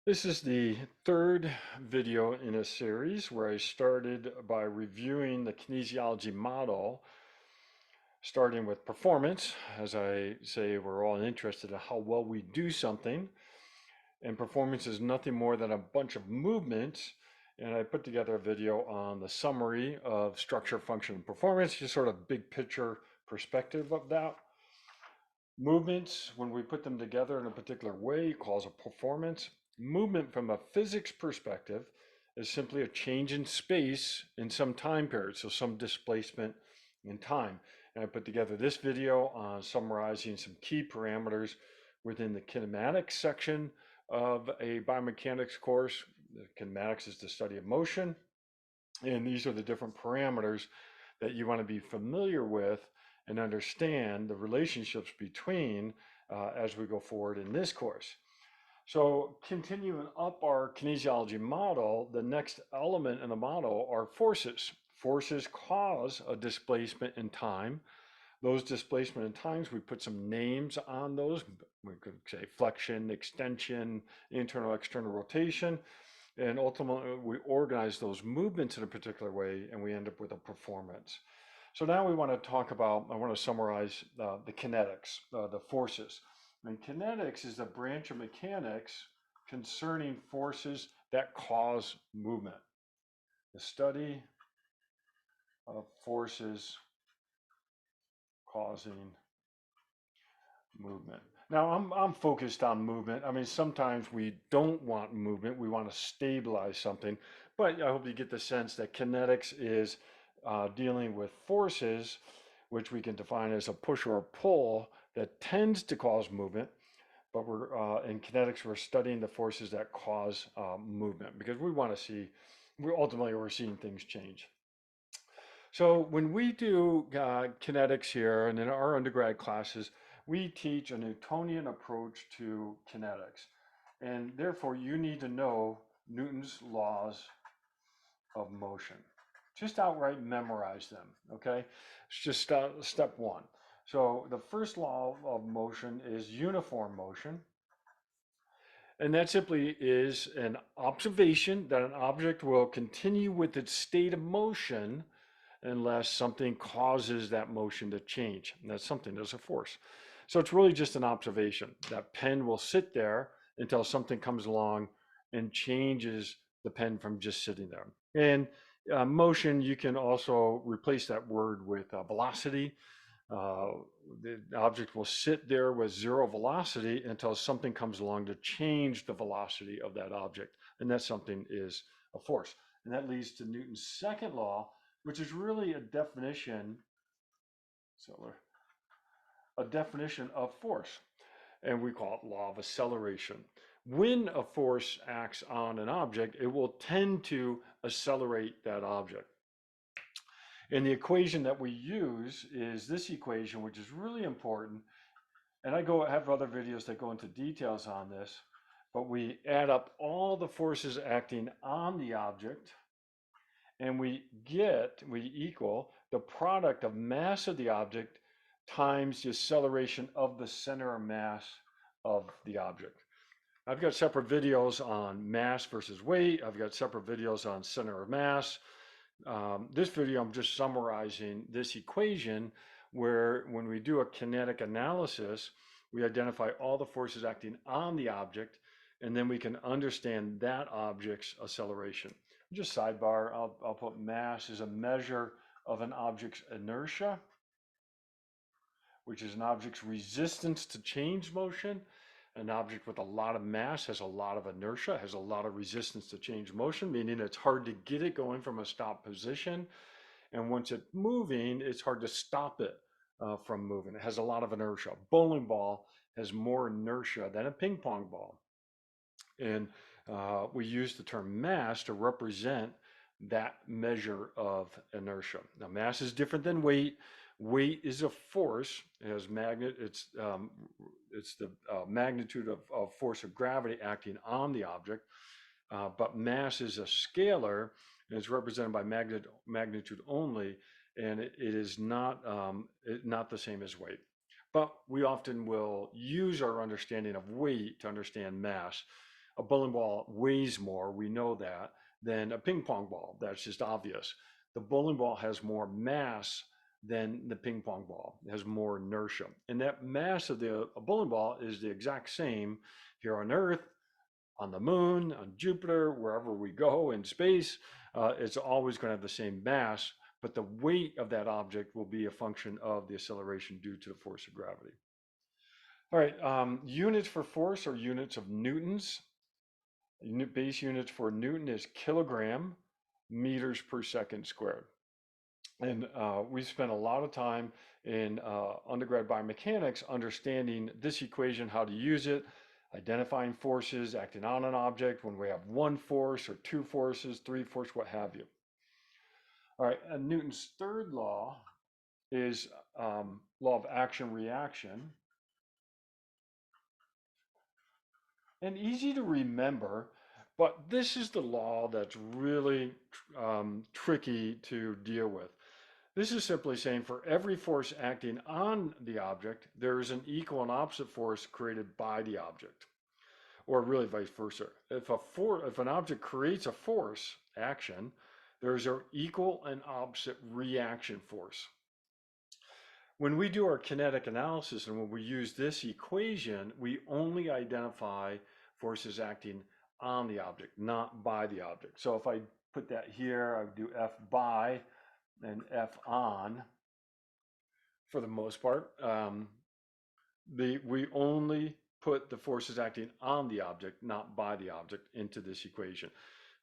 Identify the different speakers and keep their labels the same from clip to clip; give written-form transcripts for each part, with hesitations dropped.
Speaker 1: This is the third video in a series where I started by reviewing the kinesiology model, starting with performance. As I say, we're all interested in how well we do something, and performance is nothing more than a bunch of movements. And I put together a video on the summary of structure, function, and performance, just sort of big picture perspective of that. Movements, when we put them together in a particular way, calls a performance. Movement from a physics perspective is simply a change in space in some time period, so some displacement in time. And I put together this video on summarizing some key parameters within the kinematics section of a biomechanics course. The kinematics is the study of motion, and these are the different parameters that you want to be familiar with and understand the relationships between as we go forward in this course. So continuing up our kinesiology model, the next element in the model are forces. Forces cause a displacement in time. Those displacement in times, we put some names on those. We could say flexion, extension, internal, external rotation. And ultimately, we organize those movements in a particular way, and we end up with a performance. So now we want to talk about, I want to summarize the kinetics, the forces. And kinetics is a branch of mechanics concerning forces that cause movement. The study of forces causing movement. Now I'm focused on movement. I mean, sometimes we don't want movement. We want to stabilize something, but I hope you get the sense that kinetics is dealing with forces, which we can define as a push or a pull that tends to cause movement. But we're in kinetics, we're studying the forces that cause movement because we want to see, we're seeing things change. So when we do kinetics here and in our undergrad classes, we teach a Newtonian approach to kinetics. And therefore, you need to know Newton's laws of motion. Just outright memorize them, okay? It's just step one. So the first law of motion is uniform motion. And that simply is an observation that an object will continue with its state of motion unless something causes that motion to change. And that something is a force. So it's really just an observation. That pen will sit there until something comes along and changes the pen from just sitting there. And motion, you can also replace that word with velocity. Uh, the object will sit there with zero velocity until something comes along to change the velocity of that object. And that something is a force. And that leads to Newton's second law, which is really a definition of force. And we call it law of acceleration. When a force acts on an object, it will tend to accelerate that object. And the equation that we use is this equation, which is really important. And have other videos that go into details on this, but we add up all the forces acting on the object and we equal the product of mass of the object times the acceleration of the center of mass of the object. I've got separate videos on mass versus weight. I've got separate videos on center of mass. This video, I'm just summarizing this equation where when we do a kinetic analysis, we identify all the forces acting on the object, and then we can understand that object's acceleration. Just sidebar, I'll put mass as a measure of an object's inertia, which is an object's resistance to change motion. An object with a lot of mass has a lot of inertia, has a lot of resistance to change motion, meaning it's hard to get it going from a stop position. And once it's moving, it's hard to stop it from moving. It has a lot of inertia. A bowling ball has more inertia than a ping pong ball. And we use the term mass to represent that measure of inertia. Now, mass is different than weight. Weight is a force. It has it's the magnitude of force of gravity acting on the object. But mass is a scalar, and it's represented by magnitude only, and it is not not the same as weight. But we often will use our understanding of weight to understand mass. a bowling ball weighs more, we know that, than a ping pong ball. That's just obvious. The bowling ball has more mass than the ping pong ball. It has more inertia. And that mass of the a bowling ball is the exact same here on Earth, on the moon, on Jupiter, wherever we go in space. It's always going to have the same mass, but the weight of that object will be a function of the acceleration due to the force of gravity. All right, units for force are units of newtons. Base units for Newton is kilogram meters per second squared. And we spent a lot of time in undergrad biomechanics understanding this equation, how to use it, identifying forces acting on an object when we have one force or two forces, three forces, what have you. All right, and Newton's third law is law of action-reaction. And easy to remember, but this is the law that's really tricky to deal with. This is simply saying for every force acting on the object, there is an equal and opposite force created by the object, or really vice versa. If an object creates a force action, there's an equal and opposite reaction force. When we do our kinetic analysis and when we use this equation, we only identify forces acting on the object, not by the object. So if I put that here, I would do F by and F on for the most part. We only put the forces acting on the object, not by the object, into this equation.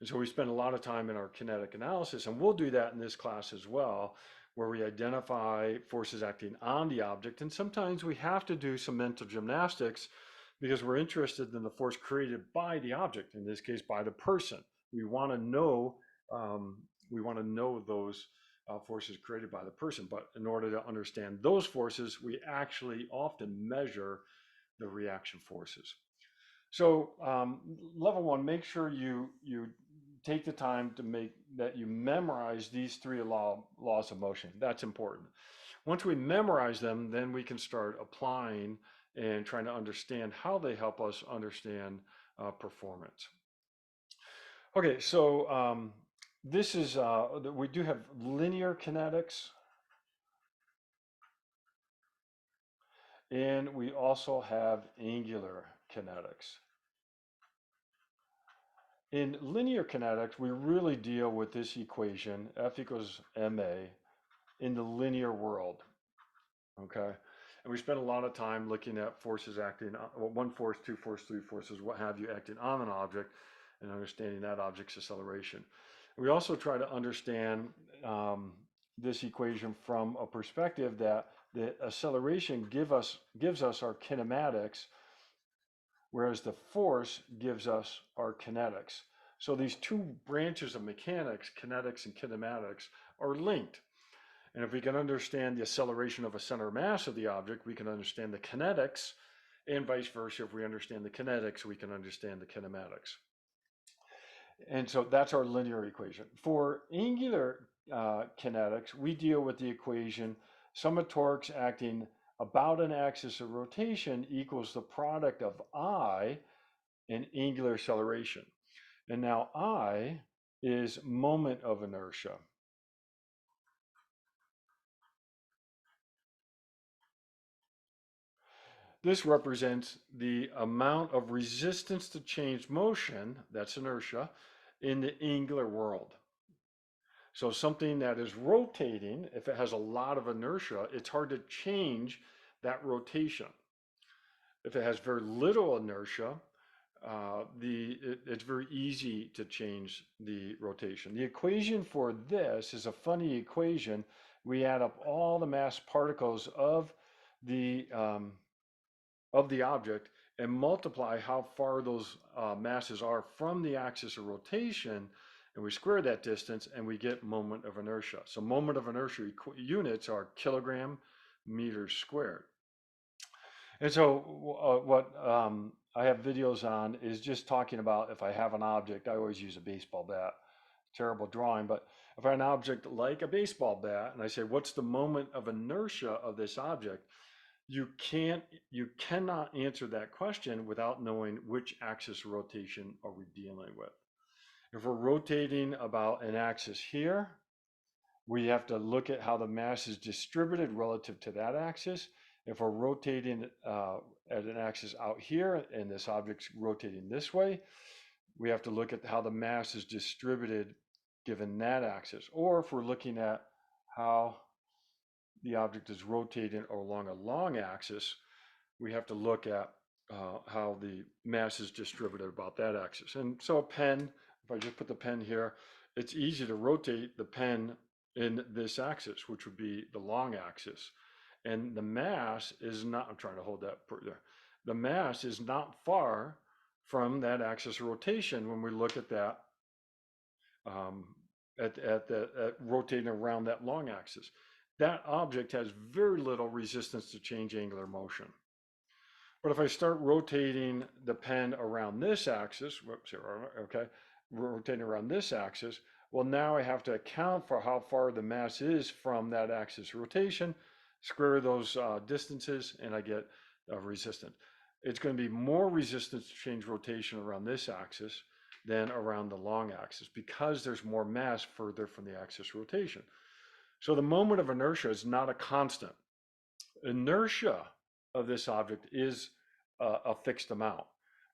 Speaker 1: And so we spend a lot of time in our kinetic analysis, and we'll do that in this class as well, where we identify forces acting on the object. And sometimes we have to do some mental gymnastics because we're interested in the force created by the object, in this case, by the person. We want to know those forces created by the person. But in order to understand those forces, we actually often measure the reaction forces. So level one, make sure you take the time to make that you memorize these three laws of motion. That's important. Once we memorize them, then we can start applying and trying to understand how they help us understand performance. Okay, so this is, we do have linear kinetics, and we also have angular kinetics. In linear kinetics, we really deal with this equation, F equals ma, in the linear world, okay? And we spend a lot of time looking at forces acting, one force, two force, three forces, what have you, acting on an object and understanding that object's acceleration. We also try to understand this equation from a perspective that the acceleration gives us our kinematics, whereas the force gives us our kinetics. So these two branches of mechanics, kinetics and kinematics, are linked. And if we can understand the acceleration of a center mass of the object, we can understand the kinetics, and vice versa. If we understand the kinetics, we can understand the kinematics. And so that's our linear equation. For angular kinetics, we deal with the equation sum of torques acting about an axis of rotation equals the product of I and angular acceleration. And now I is moment of inertia. This represents the amount of resistance to change motion, that's inertia, in the angular world. So something that is rotating, if it has a lot of inertia, it's hard to change that rotation. If it has very little inertia, it's very easy to change the rotation. The equation for this is a funny equation. We add up all the mass particles of the object and multiply how far those masses are from the axis of rotation, and we square that distance and we get moment of inertia. So moment of inertia units are kilogram meters squared. And so what I have videos on is just talking about if I have an object, I always use a baseball bat, terrible drawing, but if I have an object like a baseball bat and I say, what's the moment of inertia of this object? you cannot answer that question without knowing which axis of rotation are we dealing with. If we're rotating about an axis here, we have to look at how the mass is distributed relative to that axis. If we're rotating at an axis out here and this object's rotating this way, we have to look at how the mass is distributed given that axis. Or if we're looking at how the object is rotating along a long axis, we have to look at how the mass is distributed about that axis. And so a pen, if I just put the pen here, it's easy to rotate the pen in this axis, which would be the long axis. And the mass is not, I'm trying to hold that there. The mass is not far from that axis of rotation when we look at that, at rotating around that long axis. That object has very little resistance to change angular motion. But if I start rotating the pen around this axis, whoops, okay, rotating around this axis, well, now I have to account for how far the mass is from that axis rotation, square those distances, and I get resistance. It's going to be more resistance to change rotation around this axis than around the long axis because there's more mass further from the axis rotation. So the moment of inertia is not a constant. Inertia of this object is a fixed amount.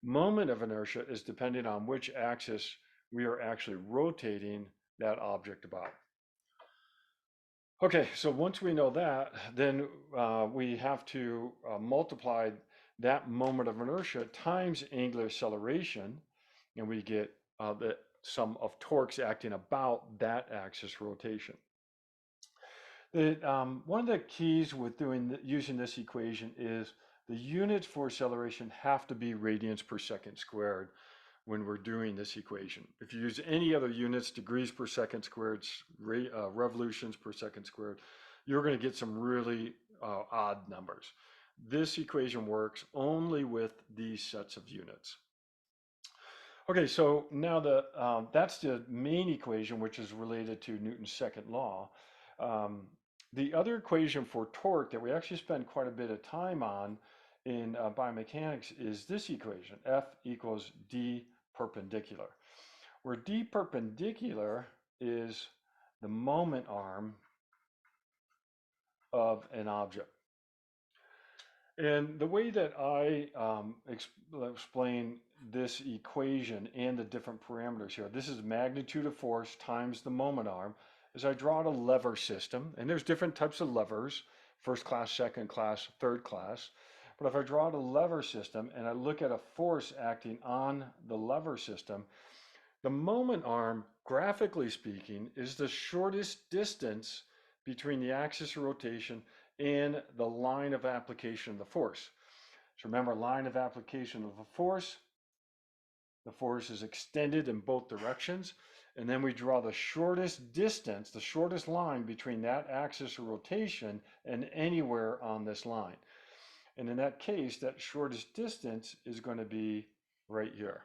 Speaker 1: Moment of inertia is depending on which axis we are actually rotating that object about. Okay, so once we know that, then we have to multiply that moment of inertia times angular acceleration, and we get the sum of torques acting about that axis rotation. One of the keys with using this equation is the units for acceleration have to be radians per second squared when we're doing this equation. If you use any other units, degrees per second squared, revolutions per second squared, you're going to get some really odd numbers. This equation works only with these sets of units. Okay, so now that's the main equation, which is related to Newton's second law. The other equation for torque that we actually spend quite a bit of time on in biomechanics is this equation, F equals d perpendicular, where d perpendicular is the moment arm of an object. And the way that I explain this equation and the different parameters here, this is magnitude of force times the moment arm, is I draw a lever system, and there's different types of levers, first class, second class, third class. But if I draw a lever system and I look at a force acting on the lever system, the moment arm, graphically speaking, is the shortest distance between the axis of rotation and the line of application of the force. So remember, line of application of a force, the force is extended in both directions, and then we draw the shortest distance, the shortest line between that axis of rotation and anywhere on this line. And in that case, that shortest distance is going to be right here.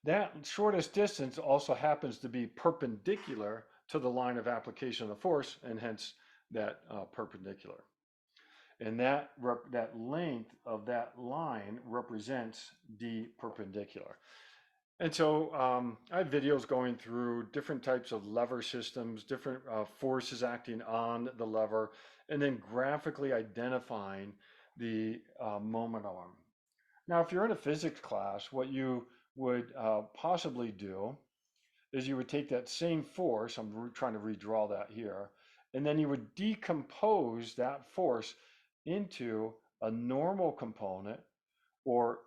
Speaker 1: That shortest distance also happens to be perpendicular to the line of application of the force, and hence that perpendicular. And that length of that line represents d perpendicular. And so I have videos going through different types of lever systems, different forces acting on the lever, and then graphically identifying the moment arm. Now, if you're in a physics class, what you would possibly do is you would take that same force, I'm trying to redraw that here, and then you would decompose that force into a normal component or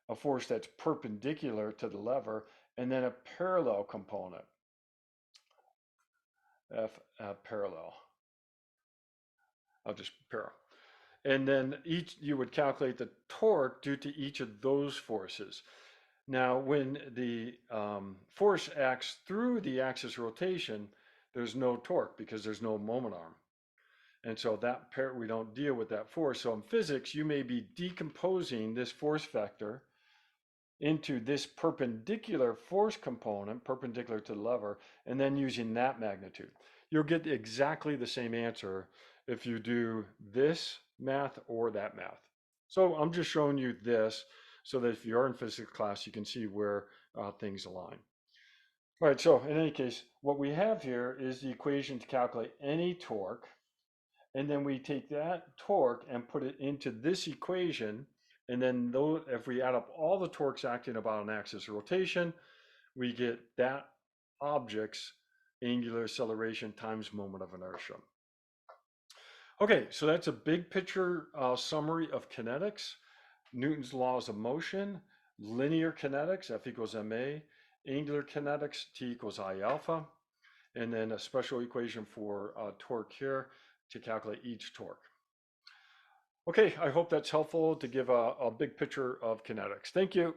Speaker 1: a force that's perpendicular to the lever, and then a parallel component, parallel. I'll just parallel. And then you would calculate the torque due to each of those forces. Now, when the force acts through the axis rotation, there's no torque because there's no moment arm. And so we don't deal with that force. So in physics, you may be decomposing this force vector into this perpendicular force component, perpendicular to the lever, and then using that magnitude. You'll get exactly the same answer if you do this math or that math. So I'm just showing you this so that if you are in physics class, you can see where things align. All right, so in any case, what we have here is the equation to calculate any torque, and then we take that torque and put it into this equation, and then if we add up all the torques acting about an axis of rotation, we get that object's angular acceleration times moment of inertia. Okay, so that's a big picture summary of kinetics, Newton's laws of motion, linear kinetics, F equals ma, angular kinetics, T equals I alpha, and then a special equation for torque here to calculate each torque. Okay, I hope that's helpful to give a big picture of kinetics. Thank you.